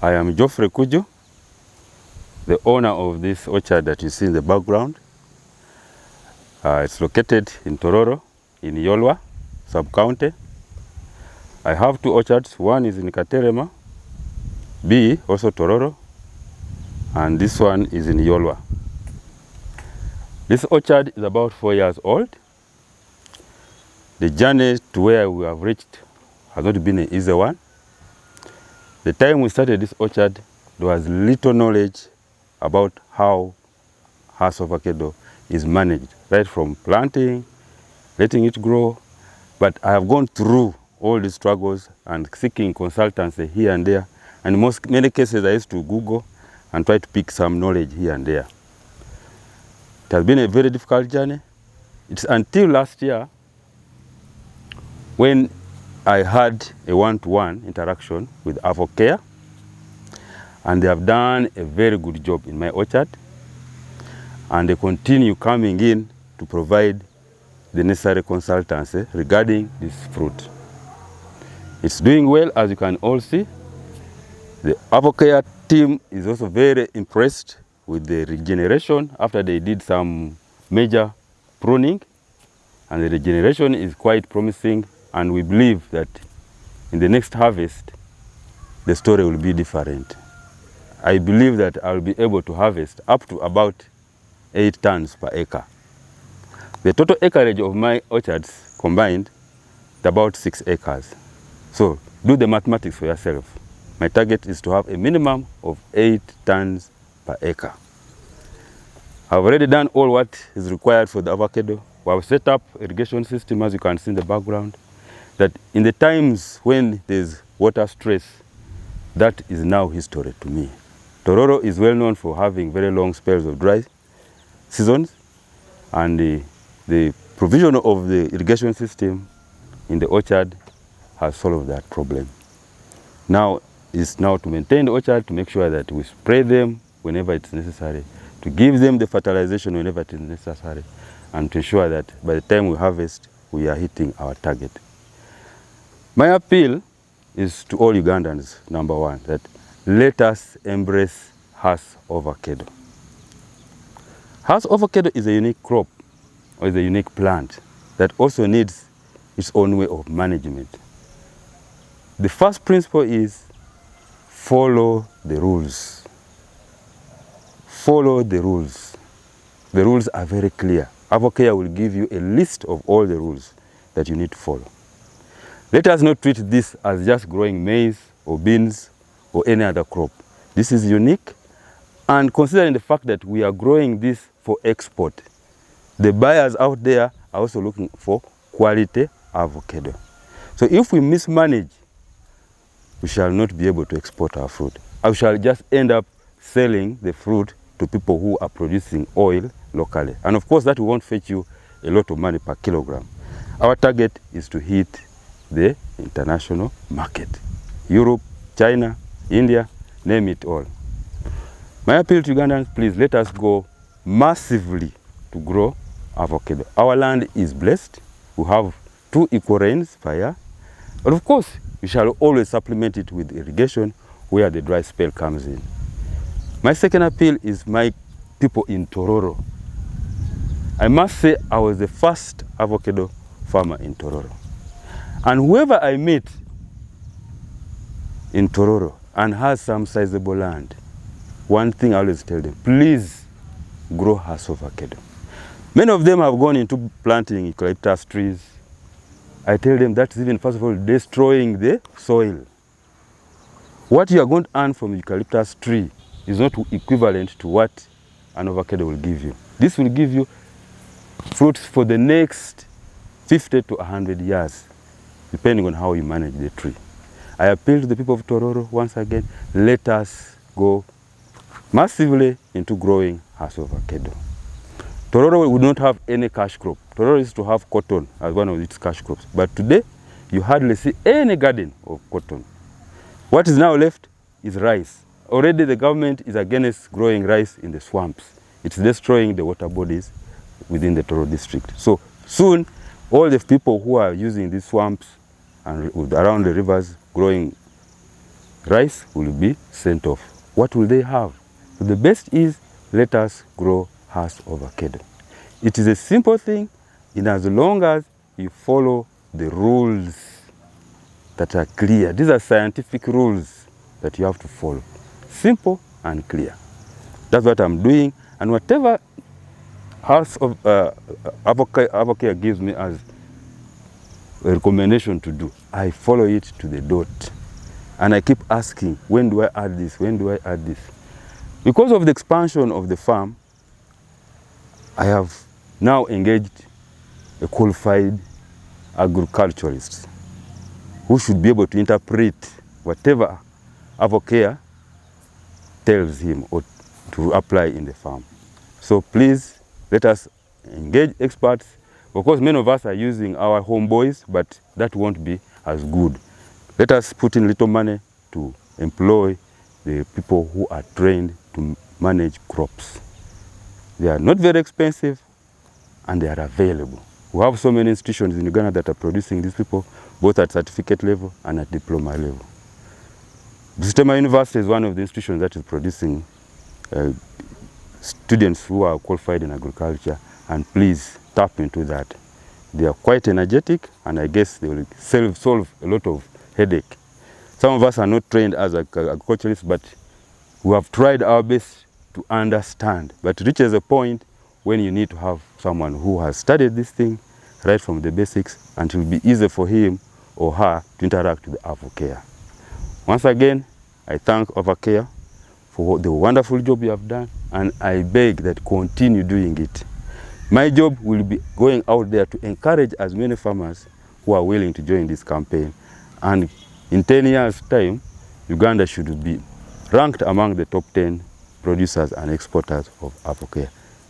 I am Geoffrey Kuju, the owner of this orchard that you see in the background. It's located in Tororo, in Yolwa sub-county. I have two orchards. One is in Katerema, B, also Tororo, and this one is in Yolwa. This orchard is about 4 years old. The journey to where we have reached has not been an easy one. The time we started this orchard, there was little knowledge about how Hass Avocado is managed, right from planting, letting it grow. But I have gone through all the struggles and seeking consultancy here and there. And in many cases, I used to Google and try to pick some knowledge here and there. It has been a very difficult journey. It's until last year when I had a one-to-one interaction with Avocare, and they have done a very good job in my orchard, and they continue coming in to provide the necessary consultancy regarding this fruit. It's doing well, as you can all see. The Avocare team is also very impressed with the regeneration after they did some major pruning, and the regeneration is quite promising, and we believe that in the next harvest, the story will be different. I believe that I'll be able to harvest up to about 8 tons per acre. The total acreage of my orchards combined is about 6 acres. So do the mathematics for yourself. My target is to have a minimum of 8 tons per acre. I've already done all what is required for the avocado. We have set up irrigation system, as you can see in the background, that in the times when there's water stress, that is now history to me. Tororo is well known for having very long spells of dry seasons, and the provision of the irrigation system in the orchard has solved that problem. Now is now to maintain the orchard, to make sure that we spray them whenever it's necessary, to give them the fertilization whenever it is necessary, and to ensure that by the time we harvest, we are hitting our target. My appeal is to all Ugandans, number one, that let us embrace Hass Avocado. Hass Avocado is a unique crop, or is a unique plant that also needs its own way of management. The first principle is follow the rules. Follow the rules. The rules are very clear. Avocare will give you a list of all the rules that you need to follow. Let us not treat this as just growing maize or beans or any other crop. This is unique, and considering the fact that we are growing this for export, the buyers out there are also looking for quality avocado. So if we mismanage, we shall not be able to export our fruit. I shall just end up selling the fruit to people who are producing oil locally. And of course, that won't fetch you a lot of money per kilogram. Our target is to hit the international market. Europe, China, India, name it all. My appeal to Ugandans, please let us go massively to grow avocado. Our land is blessed. We have 2 equal rains per year. But of course, we shall always supplement it with irrigation where the dry spell comes in. My second appeal is my people in Tororo. I must say I was the first avocado farmer in Tororo. And whoever I meet in Tororo and has some sizable land, one thing I always tell them, please grow Hass Avocado. Many of them have gone into planting eucalyptus trees. I tell them that's even, first of all, destroying the soil. What you are going to earn from eucalyptus tree is not equivalent to what an avocado will give you. This will give you fruits for the next 50 to 100 years, depending on how you manage the tree. I appeal to the people of Tororo once again, let us go massively into growing Hass Avocado. Tororo would not have any cash crop. Tororo used to have cotton as one of its cash crops. But today, you hardly see any garden of cotton. What is now left is rice. Already the government is against growing rice in the swamps. It's destroying the water bodies within the Tororo district. So soon, all the people who are using these swamps and around the rivers growing rice will be sent off. What will they have? So the best is, let us grow Hass Avocado. It is a simple thing, in as long as you follow the rules that are clear. These are scientific rules that you have to follow. Simple and clear. That's what I'm doing, and whatever Hass of Avocare gives me as a recommendation to do, I follow it to the dot. And I keep asking, when do I add this? When do I add this? Because of the expansion of the farm, I have now engaged a qualified agriculturist who should be able to interpret whatever Avocare tells him or to apply in the farm. So please, let us engage experts. Of course, many of us are using our homeboys, but that won't be as good. Let us put in little money to employ the people who are trained to manage crops. They are not very expensive and they are available. We have so many institutions in Uganda that are producing these people, both at certificate level and at diploma level. Busitema University is one of the institutions that is producing students who are qualified in agriculture, and please tap into that. They are quite energetic, and I guess they will solve a lot of headache. Some of us are not trained as agriculturists, but we have tried our best to understand. But it reaches a point when you need to have someone who has studied this thing right from the basics, and it will be easy for him or her to interact with Avocare. Once again, I thank Avocare for the wonderful job you have done, and I beg that continue doing it. My job will be going out there to encourage as many farmers who are willing to join this campaign. And in 10 years' time, Uganda should be ranked among the top 10 producers and exporters of Avocare.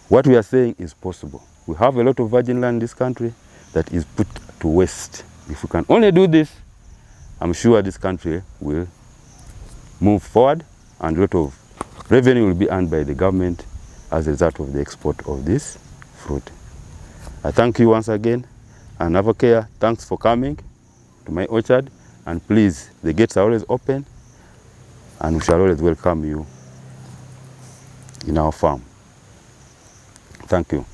What we are saying is possible. We have a lot of virgin land in this country that is put to waste. If we can only do this, I'm sure this country will move forward, and a lot of revenue will be earned by the government as a result of the export of this fruit. I thank you once again, and Avocare, thanks for coming to my orchard, and please, the gates are always open, and we shall always welcome you in our farm. Thank you.